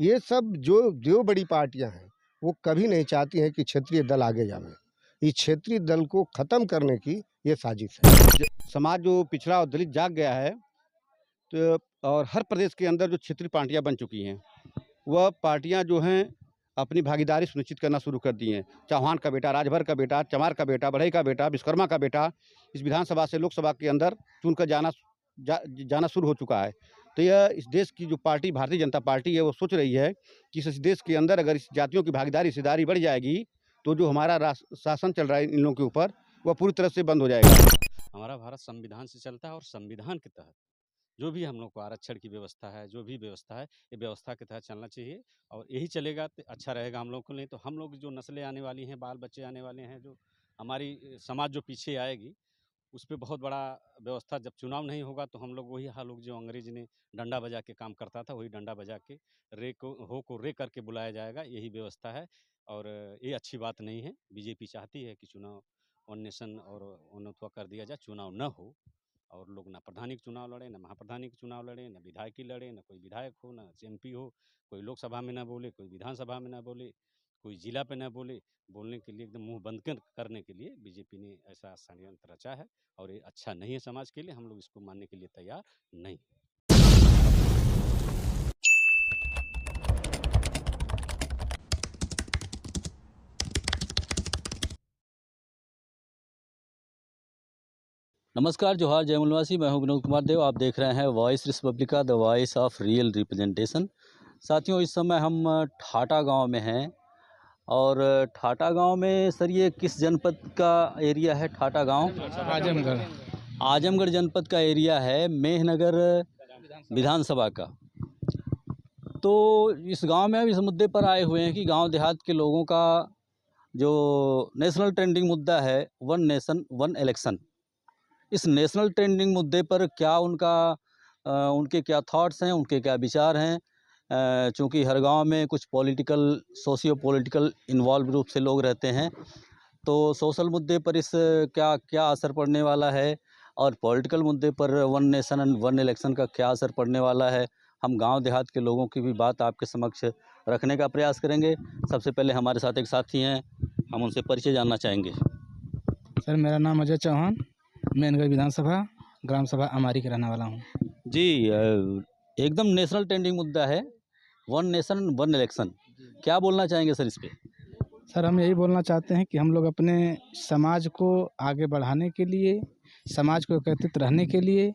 ये सब जो जो बड़ी पार्टियां हैं वो कभी नहीं चाहती हैं कि क्षेत्रीय दल आगे जाएं। इस क्षेत्रीय दल को खत्म करने की ये साजिश है। समाज जो पिछड़ा और दलित जाग गया है, तो और हर प्रदेश के अंदर जो क्षेत्रीय पार्टियां बन चुकी हैं, वह पार्टियां जो हैं अपनी भागीदारी सुनिश्चित करना शुरू कर दी हैं। चौहान का बेटा, राजभर का बेटा, चमार का बेटा, बढ़ई का बेटा, विश्वकर्मा का बेटा इस विधानसभा से लोकसभा के अंदर चुनकर जाना शुरू हो चुका है। तो यह इस देश की जो पार्टी भारतीय जनता पार्टी है, वो सोच रही है कि इस देश के अंदर अगर इस जातियों की भागीदारी हिस्सेदारी बढ़ जाएगी, तो जो हमारा शासन चल रहा है इन लोगों के ऊपर, वह पूरी तरह से बंद हो जाएगा। हमारा भारत संविधान से चलता है और संविधान के तहत जो भी हम लोग को आरक्षण की व्यवस्था है, जो भी व्यवस्था है, ये व्यवस्था के तहत चलना चाहिए और यही चलेगा तो अच्छा रहेगा हम लोग को। नहीं तो हम लोग जो नस्लें आने वाली हैं, बाल बच्चे आने वाले हैं, जो हमारी समाज जो पीछे आएगी, उस पे बहुत बड़ा व्यवस्था। जब चुनाव नहीं होगा तो हम लोग वही हाल होगा जो अंग्रेज ने डंडा बजा के काम करता था, वही डंडा बजा के रे करके बुलाया जाएगा, यही व्यवस्था है। और ये अच्छी बात नहीं है। बीजेपी चाहती है कि चुनाव वन नेशन और उन्नतवा कर दिया जाए, चुनाव न हो और लोग ना प्रधानी के चुनाव लड़े, ना महाप्रधानी के चुनाव लड़े, ना विधायकी लड़े, ना कोई विधायक हो, ना एमपी हो, कोई लोकसभा में ना बोले, कोई विधानसभा में ना बोले, कोई जिला पे ना बोले। बोलने के लिए एकदम मुंह बंद करने के लिए बीजेपी ने ऐसा षड्यंत्र रचा है और ये अच्छा नहीं है समाज के लिए। हम लोग इसको मानने के लिए तैयार नहीं। नमस्कार, जोहार, जय मूलवासी। मैं हूं विनोद कुमार देव। आप देख रहे हैं voice Republica, the voice of real representation. साथियों, इस समय हम ठाटा गांव में हैं और ठाटा गांव में सर ये किस जनपद का एरिया है? ठाटा गांव आजमगढ़। आजमगढ़ जनपद का एरिया है, मेहनगर विधानसभा का। तो इस गांव में अब इस मुद्दे पर आए हुए हैं कि गांव देहात के लोगों का जो नेशनल ट्रेंडिंग मुद्दा है, वन नेशन वन इलेक्शन, इस नेशनल ट्रेंडिंग मुद्दे पर क्या उनके क्या थॉट्स हैं, उनके क्या विचार हैं। चूँकि हर गांव में कुछ सोशियो पॉलिटिकल इन्वॉल्व रूप से लोग रहते हैं, तो सोशल मुद्दे पर इस क्या क्या असर पड़ने वाला है और पॉलिटिकल मुद्दे पर one nation and one election का क्या असर पड़ने वाला है, हम गांव देहात के लोगों की भी बात आपके समक्ष रखने का प्रयास करेंगे। सबसे पहले हमारे साथ एक साथी हैं, हम उनसे परिचय जानना चाहेंगे। सर, मेरा नाम अजय चौहान, मेहनगर विधानसभा ग्राम सभा अमारी का रहने वाला हूँ। जी, एकदम नेशनल ट्रेंडिंग मुद्दा है वन नेशन वन इलेक्शन, क्या बोलना चाहेंगे सर इस पे? सर, हम यही बोलना चाहते हैं कि हम लोग अपने समाज को आगे बढ़ाने के लिए, समाज को एकत्रित रहने के लिए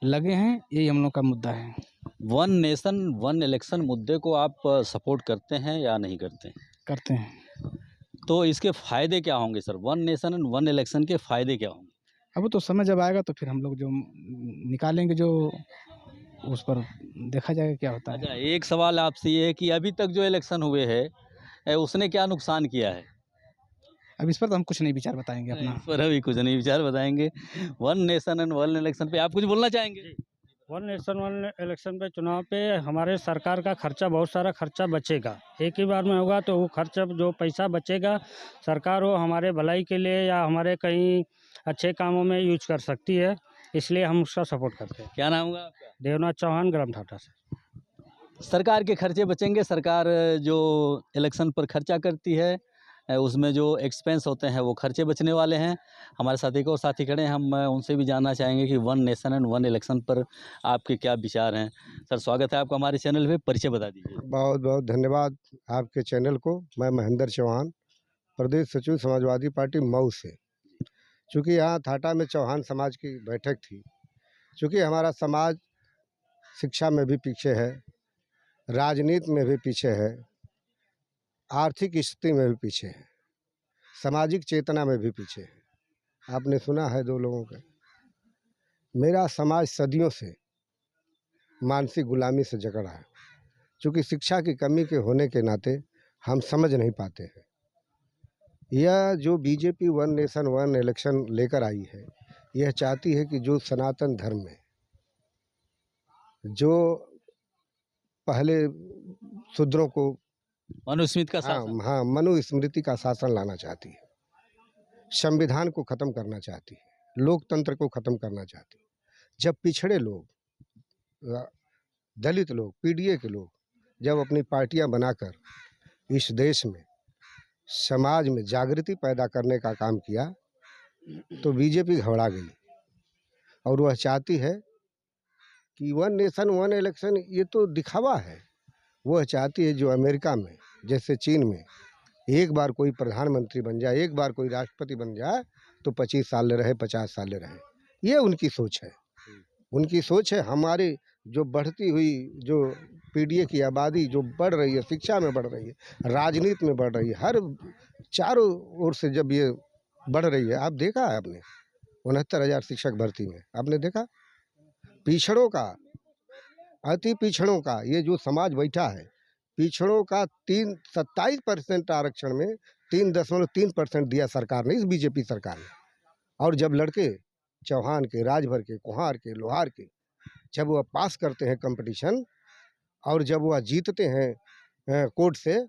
लगे हैं, यही हम लोग का मुद्दा है। वन नेशन वन इलेक्शन मुद्दे को आप सपोर्ट करते हैं या नहीं करते हैं? करते हैं। तो इसके फ़ायदे क्या होंगे sir? One nation and one election के फ़ायदे क्या होंगे? अब तो समय जब आएगा तो फिर हम लोग जो निकालेंगे, जो उस पर देखा जाएगा क्या होता है। अच्छा, एक सवाल आपसे ये है कि अभी तक जो इलेक्शन हुए हैं उसने क्या नुकसान किया है? अब इस पर तो हम कुछ नहीं विचार बताएंगे अपना। इस पर अभी कुछ नहीं विचार बताएंगे। One nation and one election पे आप कुछ बोलना चाहेंगे? वन नेशन वन इलेक्शन पे, चुनाव पे हमारे सरकार का खर्चा, बहुत सारा खर्चा बचेगा। एक ही बार में होगा तो वो खर्चा, जो पैसा बचेगा, सरकार वो हमारे भलाई के लिए या हमारे कहीं अच्छे कामों में यूज कर सकती है, इसलिए हम उसका सपोर्ट करते हैं। क्या नाम होगा आपका? देवनाथ चौहान, ग्राम ठाटा से। सरकार के खर्चे बचेंगे। सरकार जो इलेक्शन पर खर्चा करती है उसमें जो एक्सपेंस होते हैं वो खर्चे बचने वाले हैं। हमारे साथ एक और साथी खड़े हैं, हम उनसे भी जानना चाहेंगे कि one nation and one election पर आपके क्या विचार हैं। सर, स्वागत है आपका हमारे चैनल पे, परिचय बता दीजिए। बहुत बहुत धन्यवाद आपके चैनल को। मैं महेंद्र चौहान, प्रदेश सचिव समाजवादी पार्टी मऊ से। चूँकि यहाँ थाटा में चौहान समाज की बैठक थी, चूँकि हमारा समाज शिक्षा में भी पीछे है, राजनीति में भी पीछे है, आर्थिक स्थिति में भी पीछे है, सामाजिक चेतना में भी पीछे है। आपने सुना है दो लोगों का, मेरा समाज सदियों से मानसिक गुलामी से जकड़ा है। चूँकि शिक्षा की कमी के होने के नाते हम समझ नहीं पाते हैं। यह जो BJP one nation one election लेकर आई है, यह चाहती है कि जो सनातन धर्म में, जो पहले शूद्रों को मनुस्मृति का शासन। हाँ, मनुस्मृति का शासन लाना चाहती है, संविधान को ख़त्म करना चाहती है, लोकतंत्र को ख़त्म करना चाहती है। जब पिछड़े लोग, दलित लोग, पीडीए के लोग जब अपनी पार्टियां बनाकर इस देश में समाज में जागृति पैदा करने का काम किया तो बीजेपी घबरा गई और वह चाहती है कि वन नेशन वन इलेक्शन ये तो दिखावा है। वह चाहती है जो अमेरिका में जैसे चीन में एक बार कोई प्रधानमंत्री बन जाए, एक बार कोई राष्ट्रपति बन जाए तो 25 साल रहे, 50 साल रहे। ये उनकी सोच है। उनकी सोच है हमारी जो बढ़ती हुई जो पीडीए की आबादी जो बढ़ रही है, शिक्षा में बढ़ रही है, राजनीति में बढ़ रही है, हर चारों ओर से जब ये बढ़ रही है, आप देखा है आपने 69,000 शिक्षक भर्ती में, आपने देखा पिछड़ों का, अति पिछड़ों का ये जो समाज बैठा है, पिछड़ों का 27% आरक्षण में 3.3% दिया सरकार ने, इस बीजेपी सरकार ने। और जब लड़के चौहान के, राजभर के, कुहार के, लोहार के जब वह पास करते हैं कंपटीशन और जब वह जीतते हैं कोर्ट से,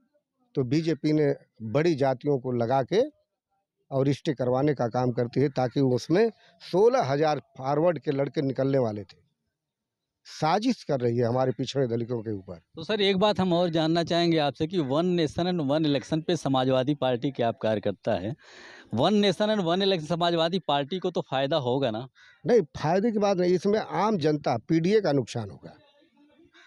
तो बीजेपी ने बड़ी जातियों को लगा के और रिश्ते करवाने का काम करती है ताकि उसमें 16,000 फॉरवर्ड के लड़के निकलने वाले थे। साजिश कर रही है हमारे पिछड़े दलितों के ऊपर। तो सर एक बात हम और जानना चाहेंगे आपसे कि one nation and one election पे समाजवादी पार्टी क्या कार्यकर्ता है। One nation and one election Samajwadi party को तो फायदा होगा ना? नहीं, फायदे की बात नहीं, इसमें आम जनता पीडीए का नुकसान होगा।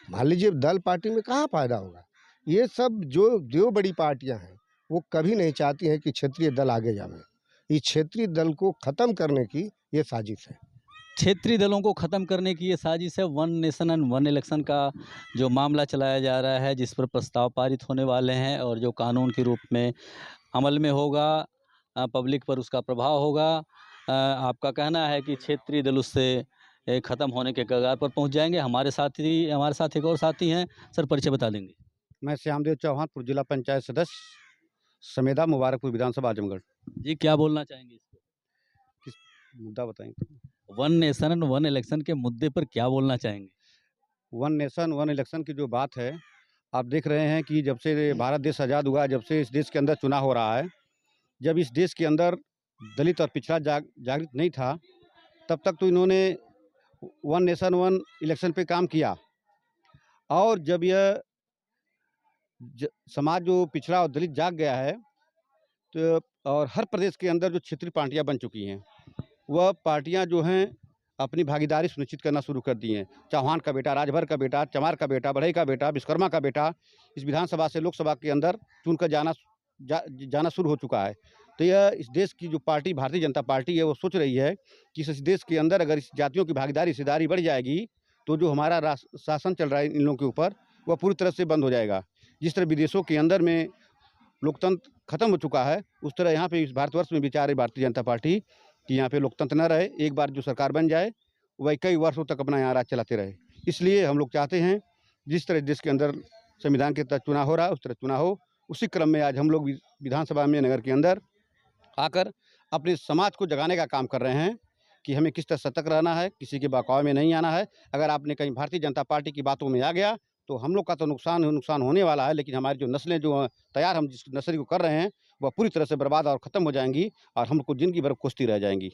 मान लीजिए दल पार्टी में कहाँ फायदा होगा। ये सब जो बड़ी पार्टियां हैं वो कभी नहीं चाहती हैं कि क्षेत्रीय दल आगे जाए। इस क्षेत्रीय दल को खत्म करने की ये साजिश है। क्षेत्रीय दलों को ख़त्म करने की ये साजिश है। One nation and one election का जो मामला चलाया जा रहा है, जिस पर प्रस्ताव पारित होने वाले हैं और जो कानून के रूप में अमल में होगा, पब्लिक पर उसका प्रभाव होगा। आपका कहना है कि क्षेत्रीय दल उससे ख़त्म होने के कगार पर पहुंच जाएंगे। हमारे साथ एक और साथी हैं, सर परिचय बता देंगे? मैं श्यामदेव चौहान, जिला पंचायत सदस्य, समेधा, मुबारकपुर विधानसभा, आजमगढ़। जी, क्या बोलना चाहेंगे इस पर? किस मुद्दा बताएंगे? One nation and one election के मुद्दे पर क्या बोलना चाहेंगे? वन नेशन वन इलेक्शन की जो बात है, आप देख रहे हैं कि जब से भारत देश आज़ाद हुआ, जब से इस देश के अंदर चुनाव हो रहा है, जब इस देश के अंदर दलित और पिछड़ा जागृत नहीं था, तब तक तो इन्होंने वन नेशन वन इलेक्शन पे काम किया। और जब यह समाज जो पिछड़ा और दलित जाग गया है, तो और हर प्रदेश के अंदर जो क्षेत्रीय पार्टियां बन चुकी हैं, वह पार्टियां जो हैं अपनी भागीदारी सुनिश्चित करना शुरू कर दी हैं। चौहान का बेटा, राजभर का बेटा, चमार का बेटा, बढ़ई का बेटा, विश्वकर्मा का बेटा इस विधानसभा से लोकसभा के अंदर चुनकर जाना शुरू हो चुका है। तो यह इस देश की जो पार्टी भारतीय जनता पार्टी है, वो सोच रही है कि इस देश के अंदर अगर इस जातियों की भागीदारी हिस्सेदारी बढ़ जाएगी तो जो हमारा शासन चल रहा है इन लोगों के ऊपर, वह पूरी तरह से बंद हो जाएगा। जिस तरह विदेशों के अंदर में लोकतंत्र खत्म हो चुका है, उस तरह यहाँ पे इस भारतवर्ष में भी चाह रही भारतीय जनता पार्टी कि यहाँ पे लोकतंत्र न रहे, एक बार जो सरकार बन जाए वह कई वर्षों तक अपना यहाँ राज चलाते रहे। इसलिए हम लोग चाहते हैं जिस तरह देश के अंदर संविधान के तहत चुनाव हो रहा है, उस तरह चुनाव हो। उसी क्रम में आज हम लोग विधानसभा में नगर के अंदर आकर अपने समाज को जगाने का काम कर रहे हैं कि हमें किस तरह सतर्क रहना है, किसी के बहकावे में नहीं आना है। अगर आपने कहीं भारतीय जनता पार्टी की बातों में आ गया तो हम लोग का तो नुकसान होने वाला है, लेकिन हमारी जो नस्लें जो तैयार हम जिस नस्ल को कर रहे हैं वह पूरी तरह से बर्बाद और ख़त्म हो जाएंगी और हमको ज़िंदगी भर कोसती रह जाएंगी।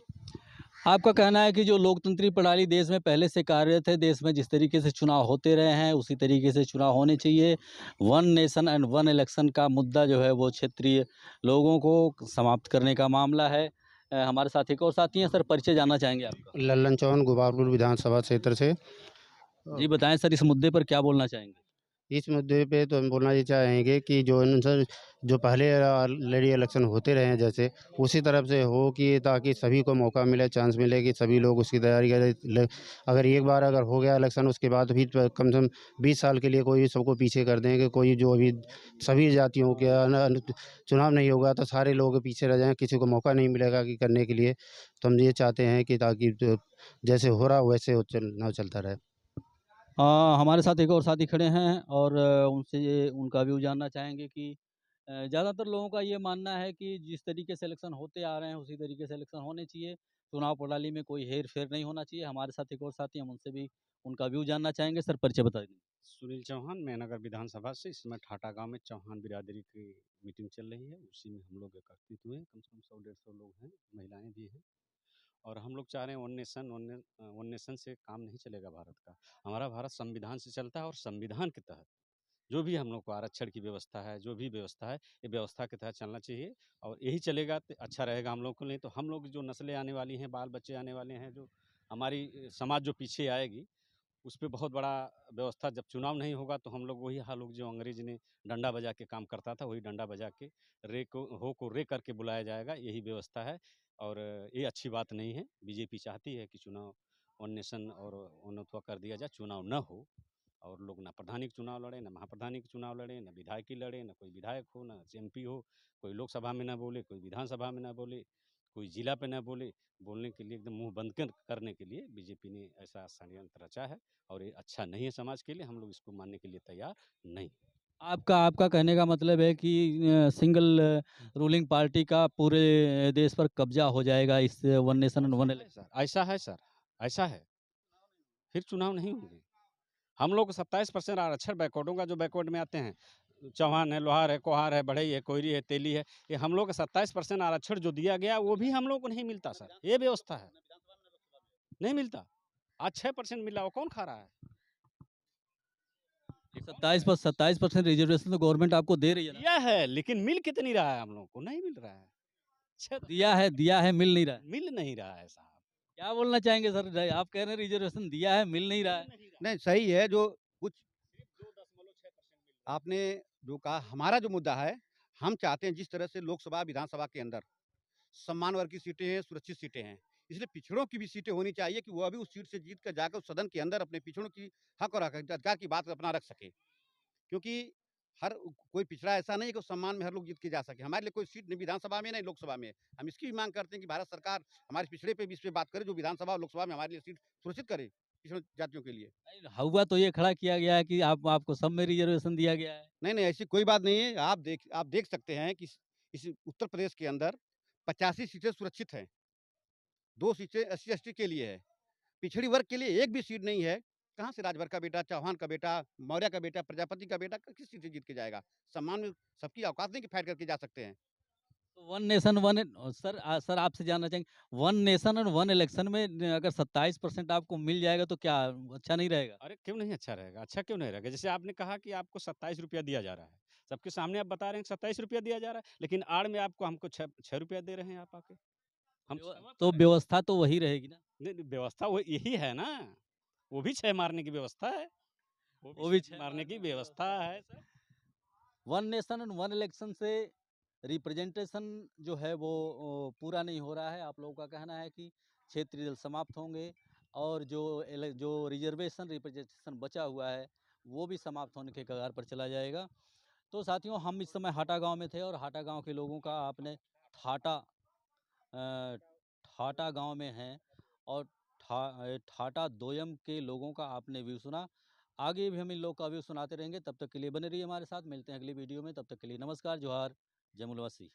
आपका कहना है कि जो लोकतंत्री प्रणाली देश में पहले से कार्यरत है, देश में जिस तरीके से चुनाव होते रहे हैं उसी तरीके से चुनाव होने चाहिए। One nation and one election का मुद्दा जो है वो क्षेत्रीय लोगों को समाप्त करने का मामला है। हमारे साथ एक और साथी हैं, सर परिचय जानना चाहेंगे आपका? लल्लन चौहान, गुबारपुर विधानसभा क्षेत्र से। जी बताएं सर, इस मुद्दे पर क्या बोलना चाहेंगे? इस मुद्दे पे तो हम बोलना ये चाहेंगे कि जो सर जो पहले लेडी इलेक्शन होते रहे हैं जैसे उसी तरफ से हो कि ताकि सभी को मौका मिले, चांस मिले कि सभी लोग उसकी तैयारी करें। अगर एक बार अगर हो गया इलेक्शन, उसके बाद भी कम से कम 20 साल के लिए कोई सबको पीछे कर दें कि कोई जो अभी सभी जातियों के चुनाव नहीं होगा तो सारे लोग पीछे रह जाएँ, किसी को मौका नहीं मिलेगा कि करने के लिए। तो हम ये चाहते हैं कि ताकि जैसे हो रहा वैसे चुनाव चलता रहे। हमारे साथ एक और साथी खड़े हैं और उनसे उनका व्यू जानना चाहेंगे कि ज़्यादातर लोगों का ये मानना है कि जिस तरीके से इलेक्शन होते आ रहे हैं उसी तरीके से इलेक्शन होने चाहिए, चुनाव प्रणाली में कोई हेर फेर नहीं होना चाहिए। हमारे साथ एक और साथी, हम उनसे भी उनका व्यू जानना चाहेंगे। सर परिचय बता दें। सुनील चौहान, मैं नगर विधानसभा से। इस समय ठाटा गांव में चौहान बिरादरी की मीटिंग चल रही है, उसी में हम लोग एकत्रित हुए हैं। कम से कम 100-150 लोग हैं, महिलाएं भी हैं। और हम लोग चाह रहे हैं वन नेशन से काम नहीं चलेगा भारत का। हमारा भारत संविधान से चलता है और संविधान के तहत जो भी हम लोग को आरक्षण की व्यवस्था है, जो भी व्यवस्था है, ये व्यवस्था के तहत चलना चाहिए और यही चलेगा तो अच्छा रहेगा हम लोग को। नहीं तो हम लोग जो नस्लें आने वाली हैं, बाल बच्चे आने वाले हैं, जो हमारी समाज जो पीछे आएगी, उस पे बहुत बड़ा व्यवस्था। जब चुनाव नहीं होगा तो हम लोग वही हाल होगा जो अंग्रेज ने डंडा बजा के काम करता था, वही डंडा बजा के रे करके बुलाया जाएगा, यही व्यवस्था है। और ये अच्छी बात नहीं है। बीजेपी चाहती है कि चुनाव वन नेशन और वनत्व कर दिया जाए, चुनाव न हो और लोग ना प्रधानी के चुनाव लड़े, ना महाप्रधानी के चुनाव लड़े, ना विधायकी लड़े, ना कोई विधायक हो, ना एमपी हो, कोई लोकसभा में ना बोले, कोई विधानसभा में ना बोले, कोई जिला पे ना बोले। बोलने के लिए एकदम मुंह बंद करने के लिए बीजेपी ने ऐसा षड्यंत्र रचा है और ये अच्छा नहीं है समाज के लिए। हम लोग इसको मानने के लिए तैयार नहीं। आपका आपका कहने का मतलब है कि सिंगल रूलिंग पार्टी का पूरे देश पर कब्जा हो जाएगा इस one nation and one election. ऐसा है सर, ऐसा है। फिर चुनाव नहीं होंगे। हम लोग 27% आरक्षण बैकवर्डों का, जो बैकवर्ड में आते हैं, चौहान है, लोहार है, कोहार है, बढ़ई है, कोयरी है, तेली है, ये हम लोग का 27% आरक्षण जो दिया गया वो भी हम लोग को नहीं मिलता सर। ये व्यवस्था है, नहीं मिलता। आज 6% मिला, वो कौन खा रहा है? 27% रिजर्वेशन तो गवर्नमेंट आपको दे रही है ना। दिया है लेकिन मिल कितनी रहा है? हम लोग को नहीं मिल रहा है। दिया है मिल नहीं रहा है। मिल नहीं रहा है साहब। क्या बोलना चाहेंगे सर? आप कह रहे हैं रिजर्वेशन दिया है मिल नहीं रहा है। नहीं, सही है। जो कुछ आपने जो कहा, हमारा जो मुद्दा है, हम चाहते हैं जिस तरह से लोकसभा विधानसभा के अंदर सम्मान वर्ग की सीटें हैं, सुरक्षित सीटें हैं, इसलिए पिछड़ों की भी सीटें होनी चाहिए कि वह भी उस सीट से जीत कर जाकर उस सदन के अंदर अपने पिछड़ों की हक और अधिकार की बात अपना रख सके। क्योंकि हर कोई पिछड़ा ऐसा नहीं है कि उस सम्मान में हर लोग जीत के जा सके। हमारे लिए कोई सीट नहीं विधानसभा में, नहीं लोकसभा में। हम इसकी भी मांग करते हैं कि भारत सरकार हमारे पिछड़े पे भी इस पे बात करे, जो विधानसभा और लोकसभा में हमारे लिए सीट सुरक्षित करे पिछड़ों जातियों के लिए। नहीं, हुआ तो ये खड़ा किया गया है कि आपको सब में रिजर्वेशन दिया गया है। नहीं, नहीं, ऐसी कोई बात नहीं है। आप देख सकते हैं कि इस उत्तर प्रदेश के अंदर 85 सीटें सुरक्षित हैं। 2 सीटें एससी-एसटी के लिए है। पिछड़ी वर्ग के लिए एक भी सीट नहीं है। कहाँ से राजभर का बेटा, चौहान का बेटा, मौर्य का बेटा, प्रजापति का बेटा किस सीट से जीत के जाएगा? सम्मान में सबकी औकात नहीं कि फाइट करके जा सकते हैं। तो वन नेशन वन सर आपसे जानना चाहेंगे, वन नेशन और वन इलेक्शन में अगर 27% आपको मिल जाएगा तो क्या अच्छा नहीं रहेगा? अरे क्यों नहीं अच्छा रहेगा? अच्छा क्यों नहीं रहेगा? जैसे आपने कहा कि आपको 27 रुपया दिया जा रहा है। सबके सामने आप बता रहे हैं कि 27 रुपया दिया जा रहा है, लेकिन आड़ में आपको हमको 6 रुपया दे रहे हैं आप आके। हम तो व्यवस्था तो वही रहेगी ना। नहीं, नहीं, व्यवस्था वो यही है ना। वो भी 6 मारने की व्यवस्था है। वो भी 6 मारने की व्यवस्था है sir. One nation and one election से रिप्रेजेंटेशन जो है वो पूरा नहीं हो रहा है। आप लोगों का कहना है कि क्षेत्रीय दल समाप्त होंगे और जो रिजर्वेशन रिप्रेजेंटेशन बचा हुआ है वो भी समाप्त होने के कगार पर चला जाएगा। तो साथियों, हम इस समय हाटा गांव में थे और हाटा गांव के लोगों का आपने अ, ठाटा गांव में हैं और ठाटा दोयम के लोगों का आपने व्यू सुना। आगे भी हम इन लोग का व्यू सुनाते रहेंगे। तब तक के लिए बने रहिए हमारे साथ। मिलते हैं अगली वीडियो में। तब तक के लिए नमस्कार, जोहार, जय मुलवसी।